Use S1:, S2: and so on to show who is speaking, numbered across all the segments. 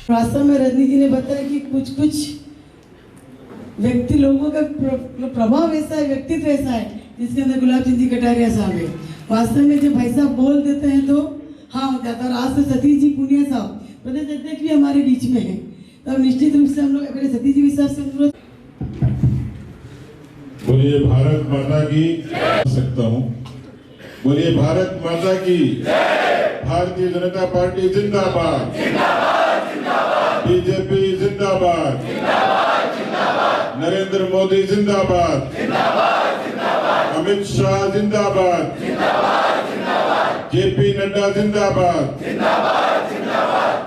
S1: वास्तव में रजनी जी ने बताया कि कुछ कुछ व्यक्ति लोगों का प्रभाव ऐसा है, व्यक्तित्व ऐसा है जिसके अंदर गुलाब चंद जी कटारिया साहब है। वास्तव में जब भाई साहब बोल देते हैं तो हाँ हो जाता है। और आज तो सतीश जी पुनिया साहब प्रदेश अध्यक्ष भी हमारे बीच में है, तो अब निश्चित रूप से हम लोग अपने सतीश जी साहब से अनुरोध।
S2: बोलिए भारत माता की सकता हूँ। बोलिए भारत माता की। भारतीय जनता पार्टी जिंदाबाद, बीजेपी जिंदाबाद, नरेंद्र मोदी जिंदाबाद, अमित शाह जिंदाबाद, जेपी नड्डा जिंदाबाद,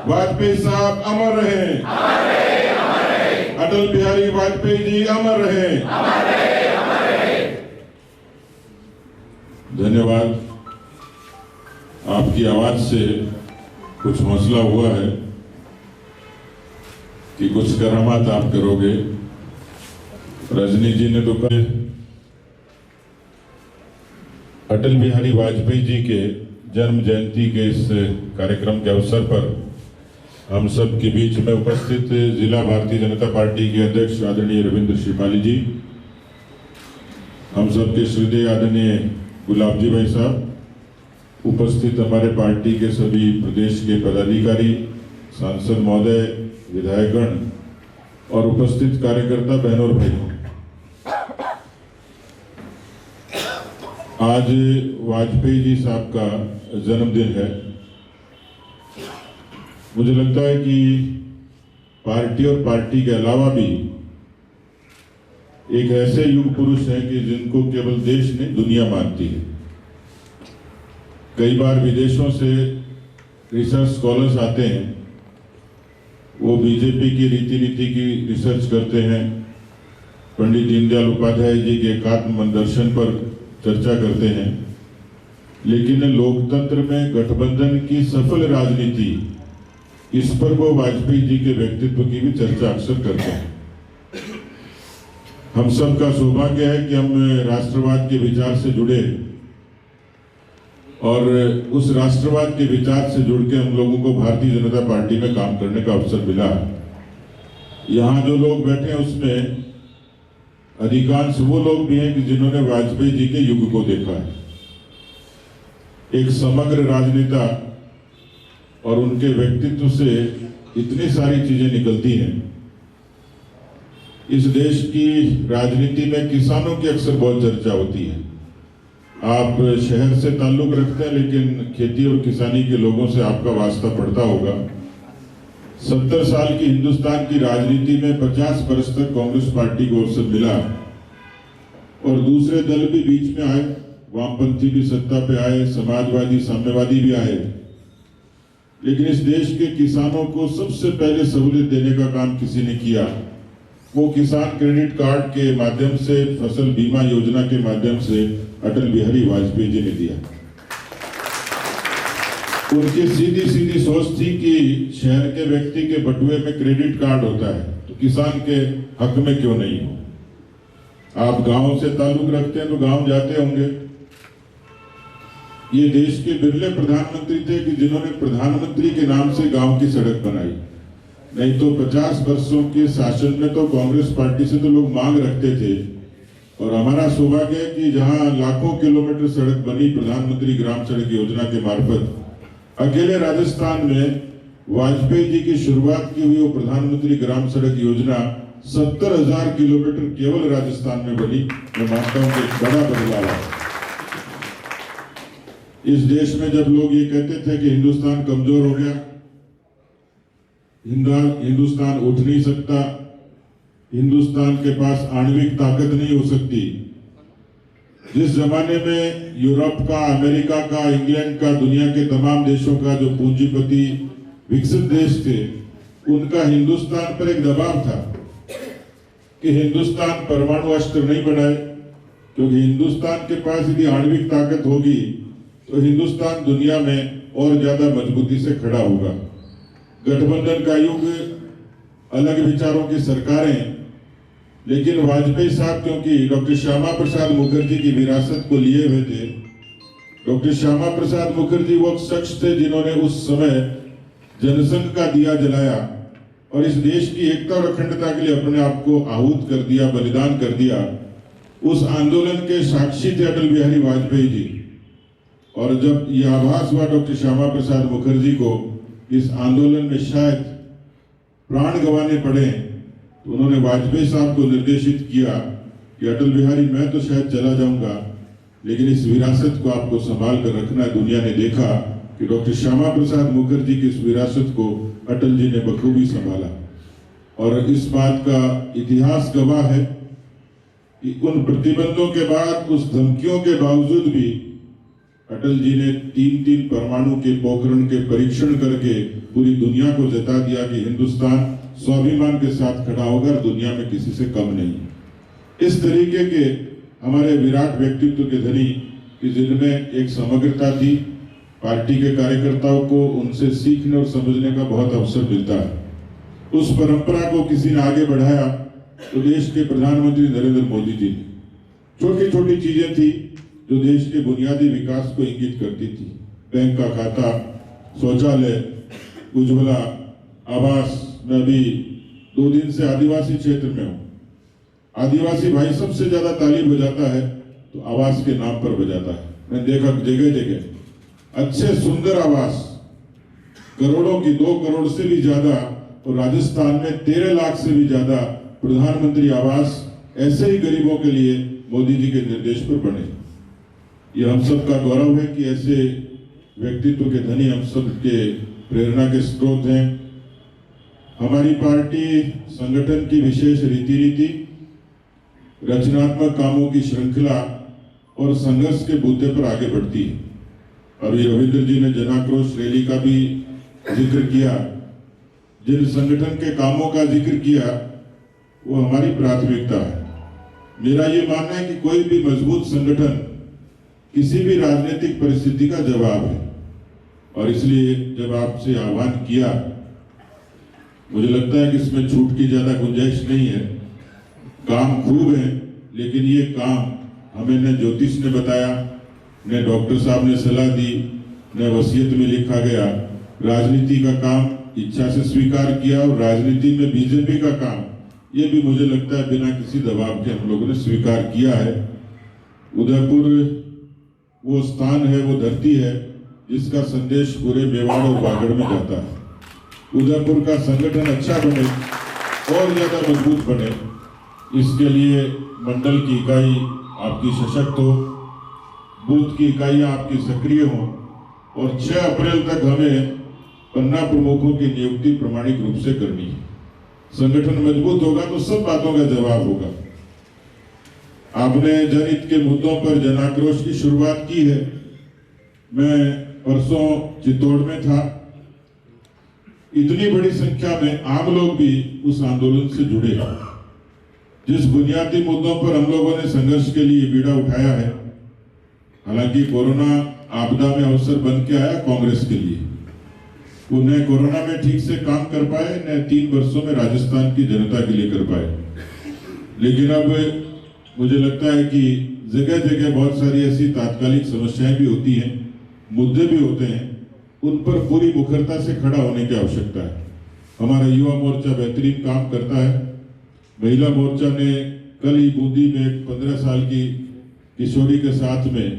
S2: वाजपेयी साहब अमर रहे, अटल बिहारी वाजपेयी जी अमर रहे। धन्यवाद। आपकी आवाज से कुछ हौसला हुआ है कि कुछ करामात आप करोगे। रजनी जी ने तो कहा अटल बिहारी वाजपेयी जी के जन्म जयंती के इस कार्यक्रम के अवसर पर हम सब के बीच में उपस्थित जिला भारतीय जनता पार्टी के अध्यक्ष आदरणीय रविंद्र श्रीपाली जी, हम सब के श्रद्धेय आदरणीय गुलाब जी भाई साहब, उपस्थित हमारे पार्टी के सभी प्रदेश के पदाधिकारी, सांसद महोदय, विधायकगण और उपस्थित कार्यकर्ता बहनों और भाइयों, आज वाजपेयी जी साहब का जन्मदिन है। मुझे लगता है कि पार्टी और पार्टी के अलावा भी एक ऐसे युग पुरुष हैं कि जिनको केवल देश नहीं दुनिया मानती है। कई बार विदेशों से रिसर्च स्कॉलर्स आते हैं, वो बीजेपी की रीति नीति की रिसर्च करते हैं, पंडित दीनदयाल उपाध्याय जी के एकात्म दर्शन पर चर्चा करते हैं, लेकिन लोकतंत्र में गठबंधन की सफल राजनीति, इस पर वो वाजपेयी जी के व्यक्तित्व की भी चर्चा अक्सर करते हैं। हम सब का सौभाग्य है कि हम राष्ट्रवाद के विचार से जुड़े और उस राष्ट्रवाद के विचार से जुड़ के हम लोगों को भारतीय जनता पार्टी में काम करने का अवसर मिला। यहाँ जो लोग बैठे हैं उसमें अधिकांश वो लोग भी हैं कि जिन्होंने वाजपेयी जी के युग को देखा है। एक समग्र राजनेता और उनके व्यक्तित्व से इतनी सारी चीजें निकलती हैं। इस देश की राजनीति में किसानों की अक्सर बहुत चर्चा होती है। आप शहर से ताल्लुक रखते हैं, लेकिन खेती और किसानी के लोगों से आपका वास्ता पड़ता होगा। 70 साल की हिंदुस्तान की राजनीति में 50 वर्ष तक कांग्रेस पार्टी को अवसर मिला और दूसरे दल भी बीच में आए, वामपंथी भी सत्ता पे आए, समाजवादी साम्यवादी भी आए, लेकिन इस देश के किसानों को सबसे पहले सहूलियत देने का काम किसी ने किया। वो किसान क्रेडिट कार्ड के माध्यम से, फसल बीमा योजना के माध्यम से अटल बिहारी वाजपेयी जी ने दिया। उनकी सीधी सीधी सोच थी कि शहर के व्यक्ति के बटुए में क्रेडिट कार्ड होता है तो किसान के हक में क्यों नहीं हो। आप गांव से ताल्लुक रखते हैं तो गांव जाते होंगे। ये देश के बिरले प्रधानमंत्री थे कि जिन्होंने प्रधानमंत्री के नाम से गांव की सड़क बनाई। नहीं तो 50 वर्षों के शासन में तो कांग्रेस पार्टी से तो लोग मांग रखते थे। और हमारा सौभाग्य है कि जहां लाखों किलोमीटर सड़क बनी प्रधानमंत्री ग्राम सड़क योजना के मार्फत, अकेले राजस्थान में वाजपेयी जी की शुरुआत की हुई वो प्रधानमंत्री ग्राम सड़क योजना 70,000 किलोमीटर केवल राजस्थान में बनी। मैं मानता हूं कि एक बड़ा बदलाव है। इस देश में जब लोग ये कहते थे कि हिंदुस्तान कमजोर हो गया, हिंदुस्तान उठ नहीं सकता, हिंदुस्तान के पास आणविक ताकत नहीं हो सकती, जिस जमाने में यूरोप का, अमेरिका का, इंग्लैंड का, दुनिया के तमाम देशों का जो पूंजीपति विकसित देश थे, उनका हिंदुस्तान पर एक दबाव था कि हिंदुस्तान परमाणु अस्त्र नहीं बनाए, क्योंकि हिंदुस्तान के पास यदि आणविक ताकत होगी तो हिंदुस्तान दुनिया में और ज्यादा मजबूती से खड़ा होगा। गठबंधन का युग, अलग विचारों की सरकारें, लेकिन वाजपेयी साहब क्योंकि डॉक्टर श्यामा प्रसाद मुखर्जी की विरासत को लिए हुए थे। डॉक्टर श्यामा प्रसाद मुखर्जी वो शख्स थे जिन्होंने उस समय जनसंघ का दिया जलाया और इस देश की एकता और अखंडता के लिए अपने आप को आहूत कर दिया, बलिदान कर दिया, उस आंदोलन के साक्षी थे अटल बिहारी वाजपेयी जी। और जब यह आभास हुआ डॉक्टर श्यामा प्रसाद मुखर्जी को इस आंदोलन में शायद प्राण गंवाने पड़े, तो उन्होंने वाजपेयी साहब को निर्देशित किया कि अटल बिहारी, मैं तो शायद चला जाऊंगा, लेकिन इस विरासत को आपको संभाल कर रखना है। दुनिया ने देखा कि डॉक्टर श्यामा प्रसाद मुखर्जी की इस विरासत को अटल जी ने बखूबी संभाला। और इस बात का इतिहास गवाह है कि उन प्रतिबंधों के बाद, उस धमकियों के बावजूद भी अटल जी ने 3 परमाणु के पोखरण के परीक्षण करके पूरी दुनिया को जता दिया कि हिंदुस्तान स्वाभिमान के साथ खड़ा होगा और दुनिया में किसी से कम नहीं। इस तरीके के हमारे विराट व्यक्तित्व के धनी कि जिनमें एक समग्रता थी, पार्टी के कार्यकर्ताओं को उनसे सीखने और समझने का बहुत अवसर मिलता है। उस परंपरा को किसी ने आगे बढ़ाया तो देश के प्रधानमंत्री नरेंद्र मोदी जी ने। छोटी छोटी चीजें थी जो देश के बुनियादी विकास को इंगित करती थी। बैंक का खाता, शौचालय, उज्ज्वला, आवास। मैं अभी 2 दिन से आदिवासी क्षेत्र में हूँ। आदिवासी भाई सबसे ज्यादा ताली बजाता है तो आवास के नाम पर बजाता है। मैंने देखा जगह जगह अच्छे सुंदर आवास, करोड़ों की, 2 करोड़ से भी ज्यादा, और राजस्थान में 13 लाख से भी ज्यादा प्रधानमंत्री आवास ऐसे ही गरीबों के लिए मोदी जी के निर्देश पर बने। ये हम सब का गौरव है कि ऐसे व्यक्तित्व के धनी हम सब के प्रेरणा के स्रोत हैं। हमारी पार्टी संगठन की विशेष रीति नीति, रचनात्मक कामों की श्रृंखला और संघर्ष के मुद्दे पर आगे बढ़ती है। अभी रविंद्र जी ने जनाक्रोश रैली का भी जिक्र किया। जिन संगठन के कामों का जिक्र किया वो हमारी प्राथमिकता है। मेरा ये मानना है कि कोई भी मजबूत संगठन किसी भी राजनीतिक परिस्थिति का जवाब है, और इसलिए जब आपसे आह्वान किया, मुझे लगता है कि इसमें छूट की ज्यादा गुंजाइश नहीं है। काम खूब है, लेकिन ये काम हमें न ज्योतिष ने बताया, न डॉक्टर साहब ने सलाह दी, न वसीयत में लिखा गया। राजनीति का काम इच्छा से स्वीकार किया, और राजनीति में बीजेपी का काम ये भी मुझे लगता है बिना किसी दबाव के हम लोगों ने स्वीकार किया है। उदयपुर वो स्थान है, वो धरती है जिसका संदेश पूरे मेवाड़ और बागड़ में जाता है। उदयपुर का संगठन अच्छा बने और ज्यादा मजबूत बने, इसके लिए मंडल की इकाई आपकी सशक्त हो, बूथ की इकाइयां आपकी सक्रिय हो, और 6 अप्रैल तक हमें पन्ना प्रमुखों की नियुक्ति प्रमाणिक रूप से करनी है। संगठन मजबूत होगा तो सब बातों का जवाब होगा। आपने जनहित के मुद्दों पर जनाक्रोश की शुरुआत की है। मैं परसों चित्तौड़ में था। इतनी बड़ी संख्या में आम लोग भी उस आंदोलन से जुड़े हैं। जिस बुनियादी मुद्दों पर हम लोगों ने संघर्ष के लिए बीड़ा उठाया है, हालांकि कोरोना आपदा में अवसर बन के आया कांग्रेस के लिए। वो न कोरोना में ठीक से काम कर पाए, न 3 वर्षों में राजस्थान की जनता के लिए कर पाए। लेकिन अब मुझे लगता है कि जगह जगह बहुत सारी ऐसी तात्कालिक समस्याएं भी होती हैं, मुद्दे भी होते हैं, उन पर पूरी मुखरता से खड़ा होने की आवश्यकता है। हमारा युवा मोर्चा बेहतरीन काम करता है। महिला मोर्चा ने कल ही बूंदी में एक 15 साल की किशोरी के साथ में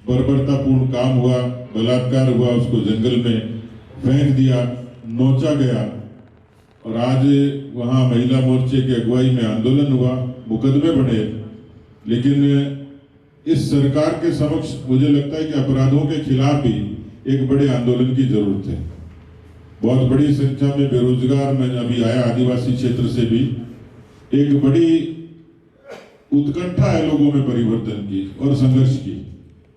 S2: बर्बरतापूर्ण काम हुआ, बलात्कार हुआ, उसको जंगल में फेंक दिया, नोचा गया, और आज वहां महिला मोर्चे की अगुवाई में आंदोलन हुआ, मुकदमे बढ़े। लेकिन इस सरकार के समक्ष मुझे लगता है कि अपराधों के खिलाफ भी एक बड़े आंदोलन की जरूरत है। बहुत बड़ी संख्या में बेरोजगार, मैं अभी आया आदिवासी क्षेत्र से भी, एक बड़ी उत्कंठा है लोगों में परिवर्तन की और संघर्ष की।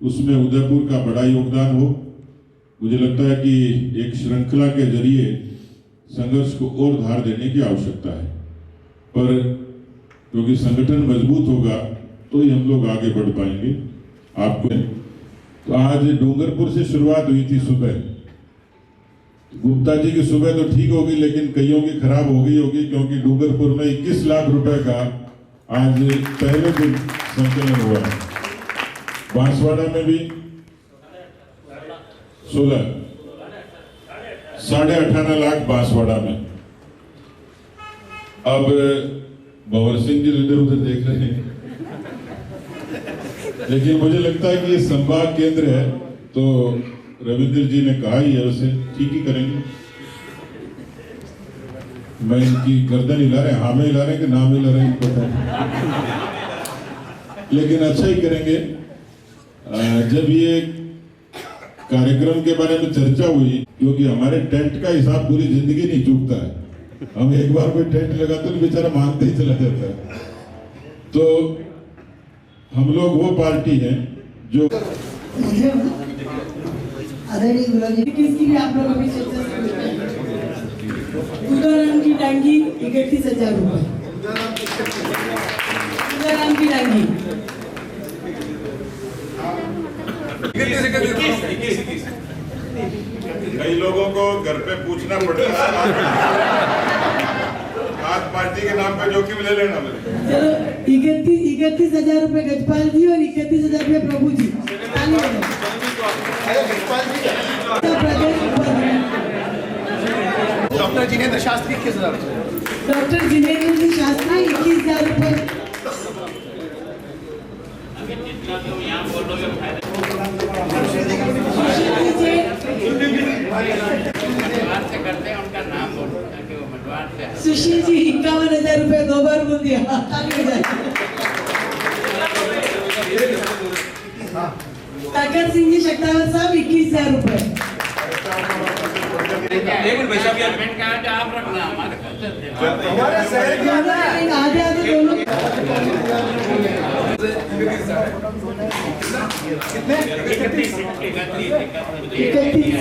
S2: उसमें उदयपुर का बड़ा योगदान हो। मुझे लगता है कि एक श्रृंखला के जरिए संघर्ष को और धार देने की आवश्यकता है, पर क्योंकि संगठन मजबूत होगा तो ही हम लोग आगे बढ़ पाएंगे। आपको तो आज डूंगरपुर से शुरुआत हुई थी सुबह। गुप्ता जी की सुबह तो ठीक होगी, लेकिन कईयों की खराब हो गई होगी, क्योंकि डूंगरपुर में 21 लाख रुपए का आज पहले दिन संकलन हुआ है। बांसवाड़ा में भी 18.5 लाख बांसवाड़ा में। अब भंवर सिंह जी इधर उधर देख रहे हैं, लेकिन मुझे लगता है कि ये संवाद केंद्र है, तो रविंद्र जी ने कहा ही है, उसे ठीक ही करेंगे। मैं इनकी गर्दन हिला रहे, हाँ में हिला रहे कि ना में हिला रहे पता नहीं, लेकिन अच्छा ही करेंगे। जब ये कार्यक्रम के बारे में चर्चा हुई, क्योंकि हमारे टेंट का हिसाब पूरी जिंदगी नहीं चूकता है, हम एक बार कोई टेंट लगाते तो बेचारा मानते ही चला जाता है। तो हम लोग वो पार्टी है जो
S1: आदरणीय गुलाब जी किसकी भी आप लोग अभी चर्चा से उदाहरण की टांगी 31,000 रुपए, उदाहरण की टांगी
S3: 21
S2: कई लोगों को घर पे पूछना पड़ता है, आज पार्टी के नाम पे जोखिम ले लेना।
S1: चलो 31,000 रुपए गजपाल जी और 31,000 रुपए प्रभु जी। ताली
S3: डॉक्टर जिनेंद्र शास्त्री 21,000,
S1: डॉक्टर जिनेंद्र जी शास्त्री 21,000 रुपए। सुशील जी 51,000 रुपए 2 बार बोल दिया, ताली बजाइए। ताकत सिंह जी शक्तावत साहब 21,000 रुपए।
S4: आप रखना हमारे
S1: आधे आधे दोनों
S3: कितने?
S1: 31।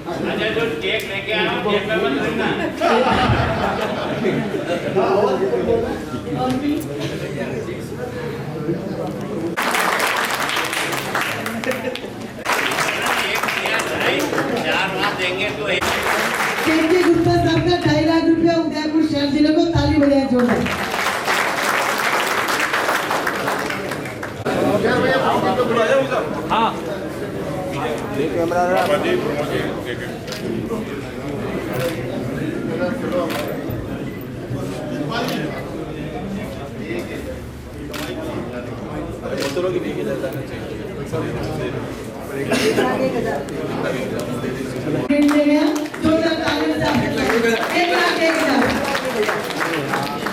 S4: अच्छा जो केक लेके आओ, केक में मत लेना। देंगे तो
S1: केके गुप्ता साहब का 2.5 लाख रुपया उदयपुर शहर जिले को, ताली बजाए जोरदार।
S3: हाँ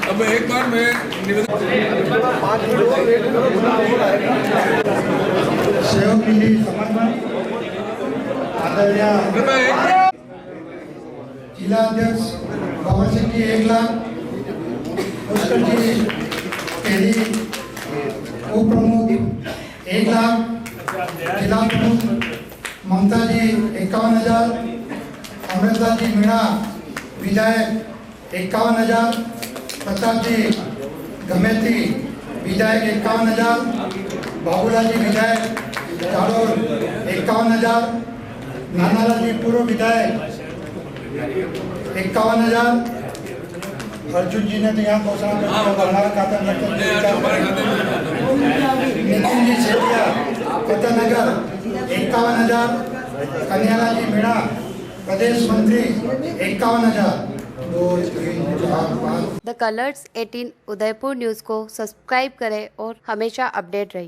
S5: अब एक बार मैं
S6: सहयोग निधि समन्वय आदरणीय जिला अध्यक्ष भंवर सिंह जी 1 लाख, पुष्कर जी केरी उप प्रमुख 1 लाख, जिला प्रमुख ममता जी 51,000, अमृता जी मीणा विधायक 51,000, प्रताप जी गमेती विधायक 51,000, बाबूलाल जी विधायक जालोर 51,000, नानालाल जी पूर्व विधायक 51,000, अर्जुन जी ने तो यहाँ घोषणा कर दिया हमारा खाता नितिन जी सेठिया फतेहनगर 51,000, कन्हैयालाल जी मीणा प्रदेश मंत्री 51,000।
S7: द कलर्स 18 उदयपुर न्यूज़ को सब्सक्राइब करें और हमेशा अपडेट रहिए।